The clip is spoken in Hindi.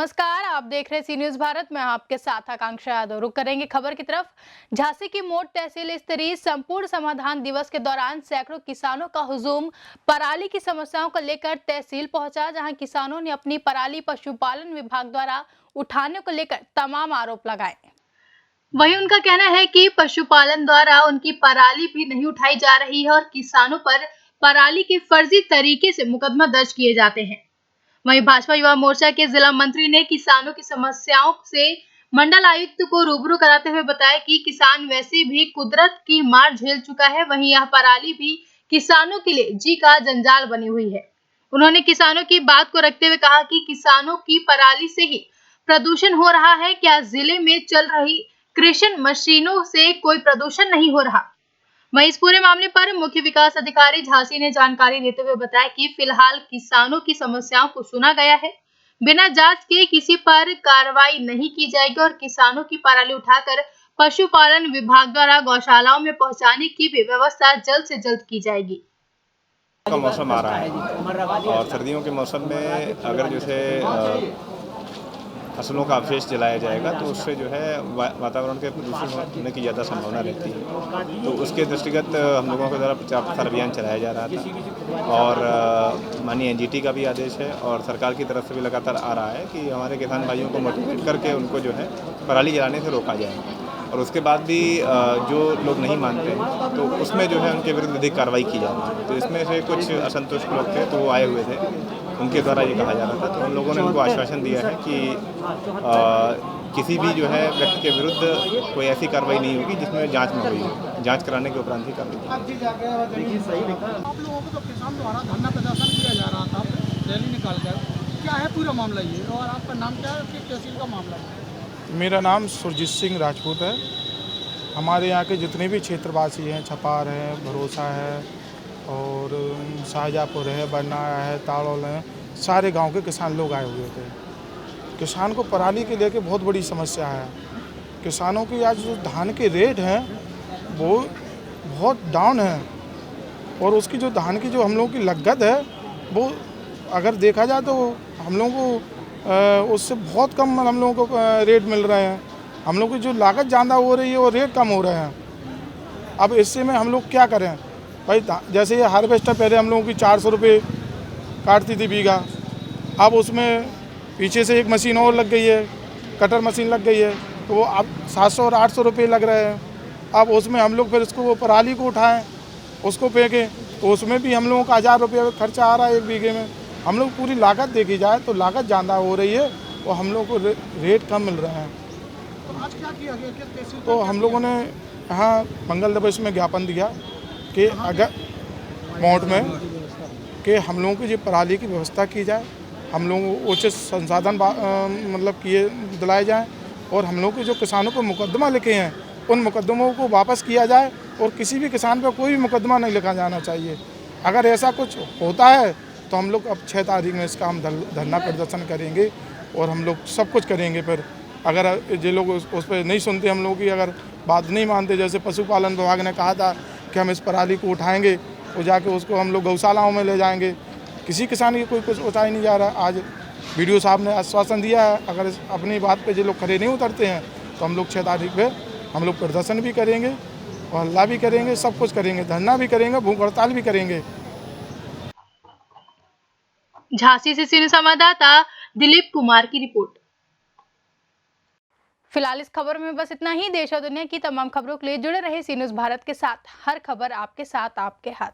नमस्कार, आप देख रहे हैं सी न्यूज भारत। मैं आपके साथ आकांक्षा यादव। रुक करेंगे खबर की तरफ। झांसी की मोट तहसील स्तरीय संपूर्ण समाधान दिवस के दौरान सैकड़ों किसानों का हुजूम पराली की समस्याओं को लेकर तहसील पहुंचा, जहां किसानों ने अपनी पराली पशुपालन विभाग द्वारा उठाने को लेकर तमाम आरोप लगाए। वहीं उनका कहना है कि पशुपालन द्वारा उनकी पराली भी नहीं उठाई जा रही है और किसानों पर पराली के फर्जी तरीके से मुकदमा दर्ज किए जाते हैं। वहीं भाजपा युवा मोर्चा के जिला मंत्री ने किसानों की समस्याओं से मंडल आयुक्त को रूबरू कराते हुए बताया कि किसान वैसे भी कुदरत की मार झेल चुका है, वहीं यह पराली भी किसानों के लिए जी का जंजाल बनी हुई है। उन्होंने किसानों की बात को रखते हुए कहा कि किसानों की पराली से ही प्रदूषण हो रहा है, क्या जिले में चल रही कृषि मशीनों से कोई प्रदूषण नहीं हो रहा। वहीं इस पूरे मामले पर मुख्य विकास अधिकारी झांसी ने जानकारी देते हुए बताया कि फिलहाल किसानों की समस्याओं को सुना गया है, बिना जांच के किसी पर कार्रवाई नहीं की जाएगी और किसानों की पराली उठाकर पशुपालन विभाग द्वारा गौशालाओं में पहुंचाने की भी व्यवस्था जल्द से जल्द की जाएगी। का मौसम आ रहा है और सर्दियों के मौसम में अगर जैसे फसलों का अवशेष जलाया जाएगा तो उससे जो है वातावरण के प्रदूषण होने की ज़्यादा संभावना रहती है। तो उसके दृष्टिगत हम लोगों के द्वारा प्रचार प्रसार अभियान चलाया जा रहा था और माननीय एनजीटी का भी आदेश है और सरकार की तरफ से भी लगातार आ रहा है कि हमारे किसान भाइयों को मोटिवेट करके उनको जो है पराली जलाने से रोका जाए। और उसके बाद भी जो लोग नहीं मानते तो उसमें जो है उनके विरुद्ध अधिक कार्रवाई की जा रही है। तो इसमें से कुछ असंतुष्ट लोग थे तो वो आए हुए थे, उनके द्वारा ये कहा जा रहा था। तो हम लोगों ने उनको आश्वासन दिया है कि किसी भी जो है व्यक्ति के विरुद्ध कोई ऐसी कार्रवाई नहीं होगी जिसमें जांच में हुई हो। जांच कराने के उपरांत ही कार्रवाई। आप लोगों को तो किसान द्वारा धरना प्रदर्शन किया जा रहा था रैली निकालकर, क्या है पूरा मामला ये और आपका नाम क्या है, किस तहसील का मामला है? मेरा नाम सुरजीत सिंह राजपूत है। हमारे यहाँ के जितने भी क्षेत्रवासी हैं, छपार है, भरोसा है और शाहजहाँपुर है, बरनाया है, ताड़ौल है, सारे गांव के किसान लोग आए हुए थे। किसान को पराली के लेके बहुत बड़ी समस्या है। किसानों की आज जो धान के रेट हैं वो बहुत डाउन है और उसकी जो धान की जो हम लोगों की लागत है वो अगर देखा जाए तो हम लोगों को उससे बहुत कम हम लोगों को रेट मिल रहे हैं। हम लोग की जो लागत ज़्यादा हो रही है और रेट कम हो रहे हैं। अब इससे में हम लोग क्या करें भाई? जैसे ये हार्वेस्टर पहले हम लोगों की 400 रुपये काटती थी बीघा, अब उसमें पीछे से एक मशीन और लग गई है, कटर मशीन लग गई है, तो वो अब 700 और 800 रुपये लग रहे हैं। अब उसमें हम लोग फिर उसको वो पराली को उठाएँ, उसको फेंकें, तो उसमें भी हम लोगों का 1000 रुपये खर्चा आ रहा है एक बीघे में। हम लोग पूरी लागत देखी जाए तो लागत ज़्यादा हो रही है और हम लोग को रेट कम मिल रहे हैं। तो आज क्या किया गया, किस तहसील तो हम लोगों ने यहाँ मंगल दिवस में ज्ञापन दिया कि अगर मोट में कि हम लोगों की जो पराली की व्यवस्था की जाए, हम लोगों को उचित संसाधन मतलब किए दिलाए जाएँ और हम लोग के जो किसानों पर मुकदमा लिखे हैं उन मुकदमों को वापस किया जाए और किसी भी किसान पर कोई भी मुकदमा नहीं लिखा जाना चाहिए। अगर ऐसा कुछ होता है तो हम लोग अब 6 तारीख में इसका हम धरना प्रदर्शन करेंगे और हम लोग सब कुछ करेंगे। फिर अगर जो लोग उस पर नहीं सुनते, हम लोग की अगर बात नहीं मानते, जैसे पशुपालन विभाग ने कहा था कि हम इस पराली को उठाएंगे तो जाके उसको हम लोग गौशालाओं में ले जाएंगे, किसी किसान की कोई कुछ उठाया नहीं जा रहा। आज वीडियो साहब ने आश्वासन दिया है, अगर अपनी बात पर जो लोग खड़े नहीं उतरते हैं तो हम लोग 6 तारीख पर हम लोग प्रदर्शन भी करेंगे और हल्ला भी करेंगे, सब कुछ करेंगे, धरना भी करेंगे, भूख हड़ताल भी करेंगे। झांसी से सीनियर संवाददाता दिलीप कुमार की रिपोर्ट। फिलहाल इस खबर में बस इतना ही। देश और दुनिया की तमाम खबरों के लिए जुड़े रहे सी न्यूज भारत के साथ। हर खबर आपके साथ, आपके हाथ।